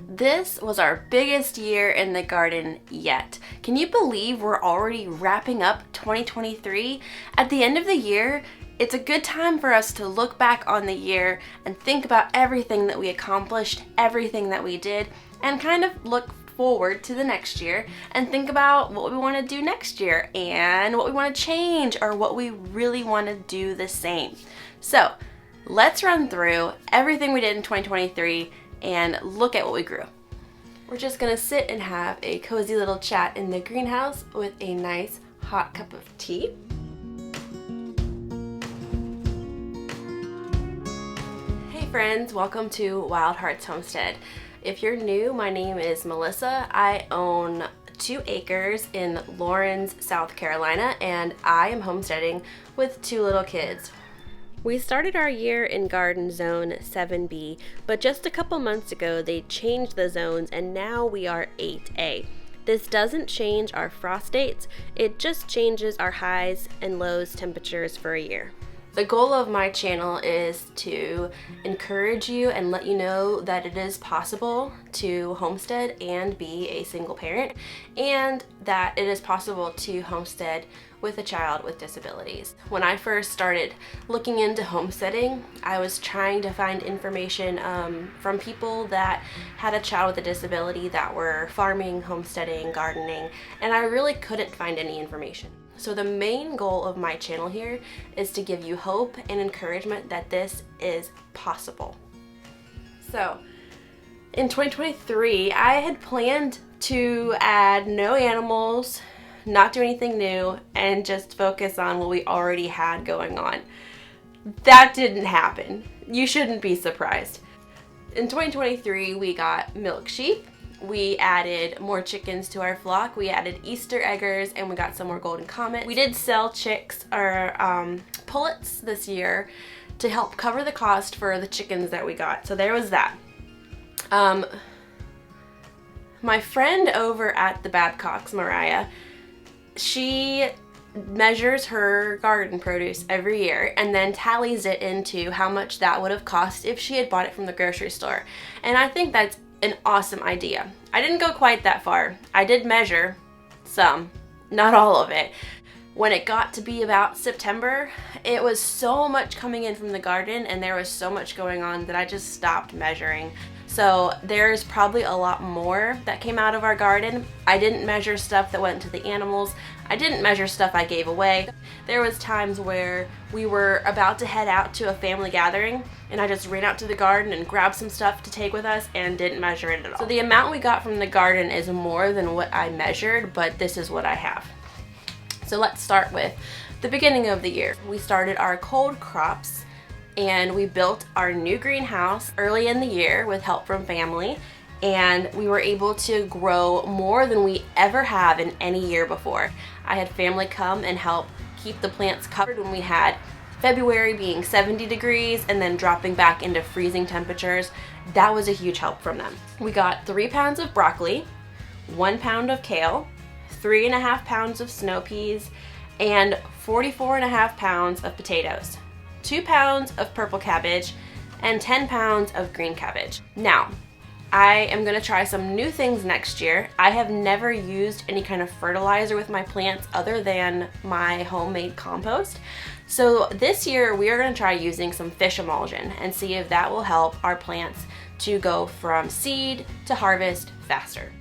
This was our biggest year in the garden yet. Can you believe we're already wrapping up 2023? At the end of the year, it's a good time for us to look back on the year and think about everything that we accomplished, everything that we did, and kind of look forward to the next year and think about what we want to do next year and what we want to change or what we really want to do the same. So let's run through everything we did in 2023 and look at what we grew. We're just gonna sit and have a cozy little chat in the greenhouse with a nice hot cup of tea. Hey friends, welcome to Wild Hearts Homestead. If you're new, my name is Melissa. I own 2 acres in Lawrence, South Carolina, and I am homesteading with 2 little kids. We started our year in garden zone 7B, but just a couple months ago they changed the zones and now we are 8A. This doesn't change our frost dates, it just changes our highs and lows temperatures for a year. The goal of my channel is to encourage you and let you know that it is possible to homestead and be a single parent, and that it is possible to homestead with a child with disabilities. When I first started looking into homesteading, I was trying to find information from people that had a child with a disability that were farming, homesteading, gardening, and I really couldn't find any information. So the main goal of my channel here is to give you hope and encouragement that this is possible. So in 2023, I had planned to add no animals, not do anything new, and just focus on what we already had going on. That didn't happen. You shouldn't be surprised. In 2023, we got milk sheep. We added more chickens to our flock. We added Easter eggers, and we got some more golden comets. We did sell chicks or pullets this year to help cover the cost for the chickens that we got. So there was that. My friend over at the Babcocks, Mariah, she measures her garden produce every year and then tallies it into how much that would have cost if she had bought it from the grocery store. And I think that's an awesome idea. I didn't go quite that far. I did measure some, not all of it. When it got to be about September, it was so much coming in from the garden and there was so much going on that I just stopped measuring. So there's probably a lot more that came out of our garden. I didn't measure stuff that went to the animals. I didn't measure stuff I gave away. There was times where we were about to head out to a family gathering and I just ran out to the garden and grabbed some stuff to take with us and didn't measure it at all. So the amount we got from the garden is more than what I measured, but this is what I have. So let's start with the beginning of the year. We started our cold crops and we built our new greenhouse early in the year with help from family, and we were able to grow more than we ever have in any year before. I had family come and help keep the plants covered when we had February being 70 degrees and then dropping back into freezing temperatures. That was a huge help from them. We got 3 pounds of broccoli, 1 pound of kale, 3.5 pounds of snow peas, and 44.5 pounds of potatoes, 2 pounds of purple cabbage, and 10 pounds of green cabbage. Now, I am gonna try some new things next year. I have never used any kind of fertilizer with my plants other than my homemade compost. So this year we are gonna try using some fish emulsion and see if that will help our plants to go from seed to harvest faster.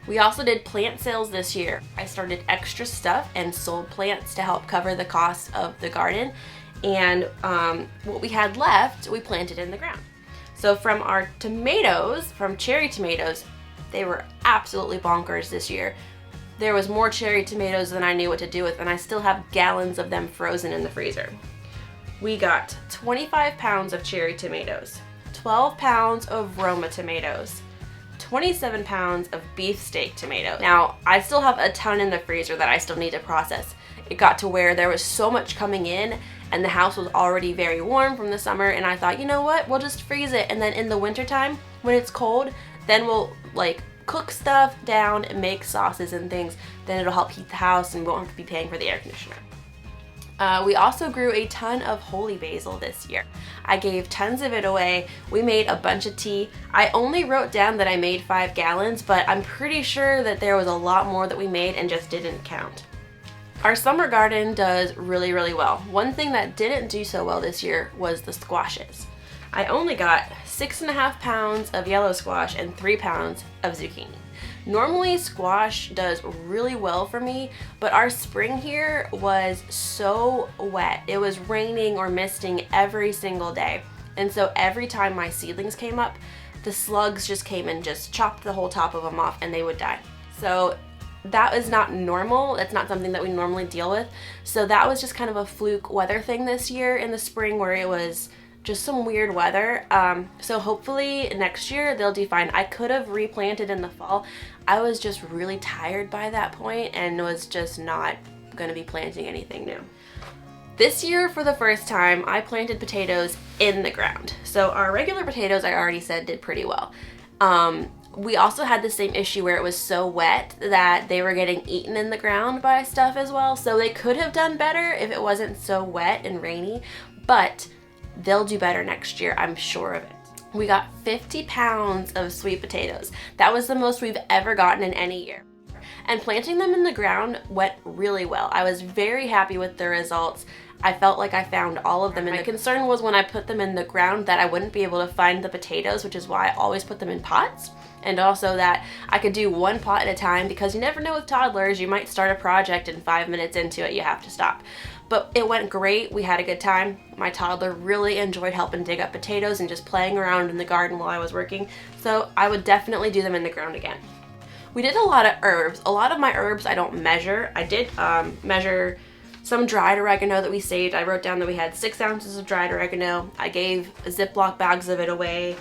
We also did plant sales this year. I started extra stuff and sold plants to help cover the cost of the garden. And what we had left, we planted in the ground. So from our tomatoes, from cherry tomatoes, they were absolutely bonkers this year. There was more cherry tomatoes than I knew what to do with, and I still have gallons of them frozen in the freezer. We got 25 pounds of cherry tomatoes, 12 pounds of Roma tomatoes, 27 pounds of beefsteak tomato. Now, I still have a ton in the freezer that I still need to process. It got to where there was so much coming in and the house was already very warm from the summer, and I thought, you know what, we'll just freeze it, and then in the wintertime, when it's cold, then we'll like cook stuff down and make sauces and things. Then it'll help heat the house and we won't have to be paying for the air conditioner. We also grew a ton of holy basil this year. I gave tons of it away. We made a bunch of tea. I only wrote down that I made 5 gallons, but I'm pretty sure that there was a lot more that we made and just didn't count. Our summer garden does really, really well. One thing that didn't do so well this year was the squashes. I only got 6.5 pounds of yellow squash and 3 pounds of zucchini. Normally squash does really well for me, but our spring here was so wet. It was raining or misting every single day. And so every time my seedlings came up, the slugs just came and just chopped the whole top of them off and they would die. So that is not normal. That's not something that we normally deal with. So that was just kind of a fluke weather thing this year in the spring where it was just some weird weather. So hopefully next year they'll do fine. I could have replanted in the fall. I was just really tired by that point and was just not going to be planting anything new. This year, for the first time, I planted potatoes in the ground. So our regular potatoes, I already said, did pretty well. We also had the same issue where it was so wet that they were getting eaten in the ground by stuff as well. So they could have done better if it wasn't so wet and rainy, but they'll do better next year, I'm sure of it. We got 50 pounds of sweet potatoes. That was the most we've ever gotten in any year. And planting them in the ground went really well. I was very happy with the results. I felt like I found all of them. And my concern was when I put them in the ground that I wouldn't be able to find the potatoes, which is why I always put them in pots. And also that I could do one pot at a time, because you never know with toddlers, you might start a project and 5 minutes into it, you have to stop. But it went great. We had a good time. My toddler really enjoyed helping dig up potatoes and just playing around in the garden while I was working. So I would definitely do them in the ground again. We did a lot of herbs. A lot of my herbs I don't measure. I did measure some dried oregano that we saved. I wrote down that we had 6 ounces of dried oregano. I gave Ziploc bags of it away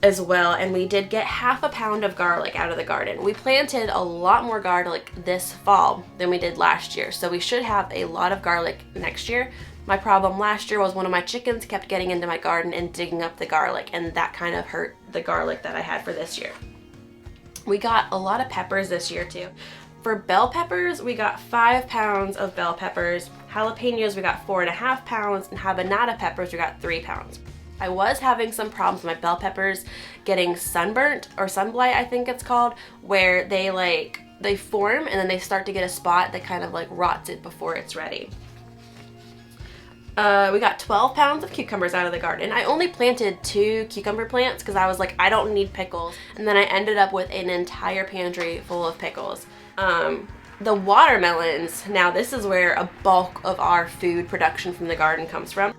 as well, and we did get half a pound of garlic out of the garden. We planted a lot more garlic this fall than we did last year, so we should have a lot of garlic next year. My problem last year was one of my chickens kept getting into my garden and digging up the garlic, and that kind of hurt the garlic that I had for this year. We got a lot of peppers this year too. For bell peppers, we got 5 pounds of bell peppers. Jalapenos, we got 4.5 pounds, and habanada peppers, we got 3 pounds. I was having some problems with my bell peppers getting sunburnt, or sunblight I think it's called, where they form and then they start to get a spot that kind of like rots it before it's ready. We got 12 pounds of cucumbers out of the garden. I only planted 2 cucumber plants because I was like, I don't need pickles. And then I ended up with an entire pantry full of pickles. The watermelons, now this is where a bulk of our food production from the garden comes from.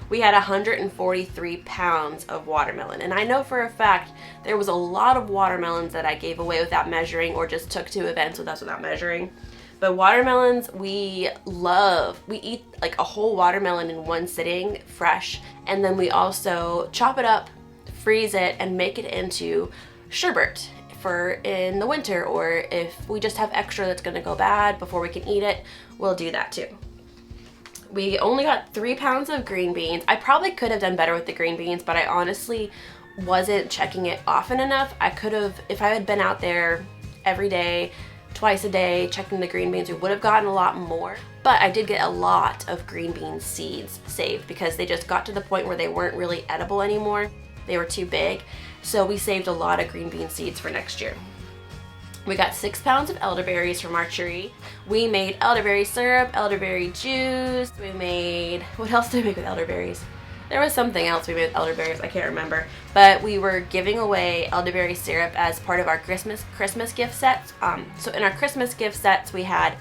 We had 143 pounds of watermelon, and I know for a fact there was a lot of watermelons that I gave away without measuring or just took to events with us without measuring. But watermelons, we love. We eat like a whole watermelon in one sitting, fresh, and then we also chop it up, freeze it, and make it into sherbet for in the winter, or if we just have extra that's gonna go bad before we can eat it, we'll do that too. We only got 3 pounds of green beans. I probably could have done better with the green beans, but I honestly wasn't checking it often enough. I could have, if I had been out there every day, twice a day, checking the green beans, we would have gotten a lot more. But I did get a lot of green bean seeds saved because they just got to the point where they weren't really edible anymore. They were too big. So we saved a lot of green bean seeds for next year. We got 6 pounds of elderberries from our tree. We made elderberry syrup, elderberry juice. We made, what else did we make with elderberries? There was something else we made with elderberries, I can't remember. But we were giving away elderberry syrup as part of our Christmas gift sets. So in our Christmas gift sets, we had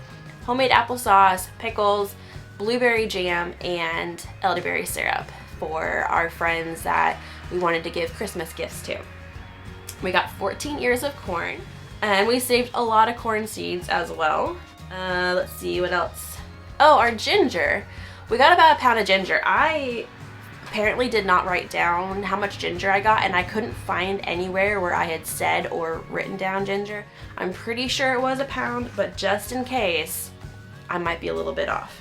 homemade applesauce, pickles, blueberry jam, and elderberry syrup for our friends that we wanted to give Christmas gifts to. We got 14 ears of corn, and we saved a lot of corn seeds as well. Let's see, what else? Oh, our ginger. We got about a pound of ginger. I apparently did not write down how much ginger I got, and I couldn't find anywhere where I had said or written down ginger. I'm pretty sure it was a pound, but just in case, I might be a little bit off.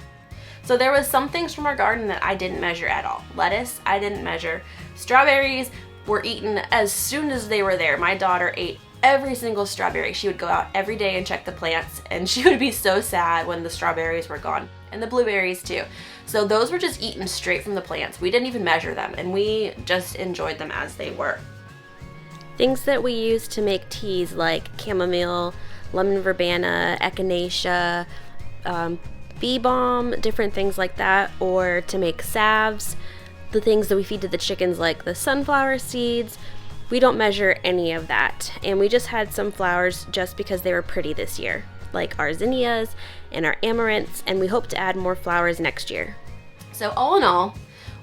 So there was some things from our garden that I didn't measure at all. Lettuce, I didn't measure. Strawberries were eaten as soon as they were there. My daughter ate every single strawberry. She would go out every day and check the plants, and she would be so sad when the strawberries were gone. and the blueberries too. So those were just eaten straight from the plants. We didn't even measure them, and we just enjoyed them as they were. Things that we use to make teas like chamomile, lemon verbena, echinacea, bee balm, different things like that, or to make salves, the things that we feed to the chickens like the sunflower seeds, we don't measure any of that. And we just had some flowers just because they were pretty this year, like our zinnias and our amaranths, and we hope to add more flowers next year. So all in all,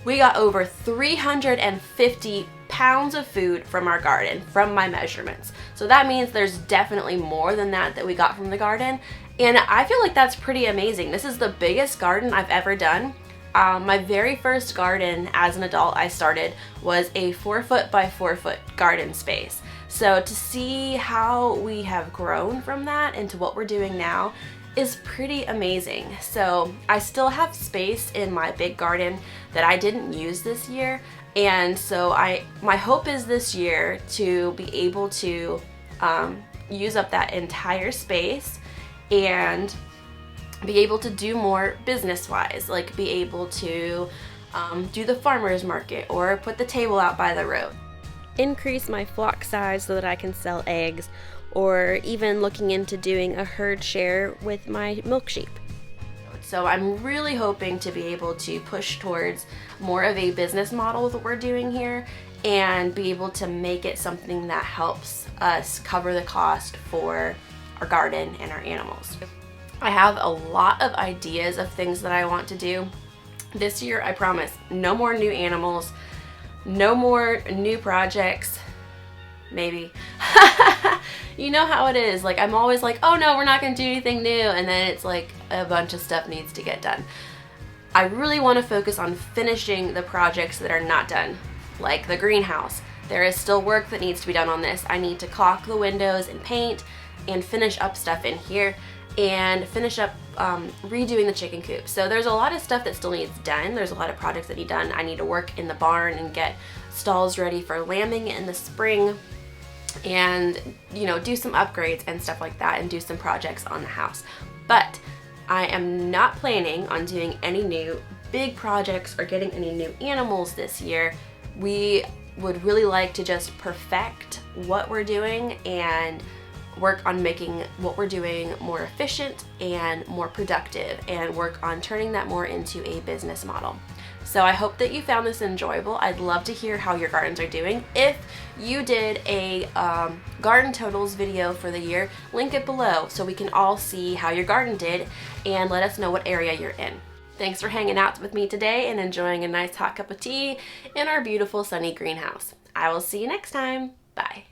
we got over 350 pounds of food from our garden, from my measurements. So that means there's definitely more than that we got from the garden. And I feel like that's pretty amazing. This is the biggest garden I've ever done. My very first garden as an adult I started was a 4-foot by 4-foot garden space. So to see how we have grown from that into what we're doing now is pretty amazing. So I still have space in my big garden that I didn't use this year, and so my hope is this year to be able to use up that entire space and be able to do more business-wise, like be able to do the farmer's market or put the table out by the road. Increase my flock size so that I can sell eggs, or even looking into doing a herd share with my milk sheep. So I'm really hoping to be able to push towards more of a business model with what we're doing here and be able to make it something that helps us cover the cost for our garden and our animals. I have a lot of ideas of things that I want to do. This year, I promise, no more new animals, no more new projects, maybe. You know how it is, like I'm always like, oh no, we're not gonna do anything new, and then it's like a bunch of stuff needs to get done. I really want to focus on finishing the projects that are not done, like the greenhouse. There is still work that needs to be done on this. I need to caulk the windows and paint and finish up stuff in here and finish up redoing the chicken coop. So there's a lot of stuff that still needs done. There's a lot of projects that need done. I need to work in the barn and get stalls ready for lambing in the spring, and you know, do some upgrades and stuff like that, and do some projects on the house. But I am not planning on doing any new big projects or getting any new animals this year. We would really like to just perfect what we're doing and work on making what we're doing more efficient and more productive, and work on turning that more into a business model. So I hope that you found this enjoyable. I'd love to hear how your gardens are doing. If you did a garden totals video for the year, link it below so we can all see how your garden did, and let us know what area you're in. Thanks for hanging out with me today and enjoying a nice hot cup of tea in our beautiful sunny greenhouse. I will see you next time. Bye.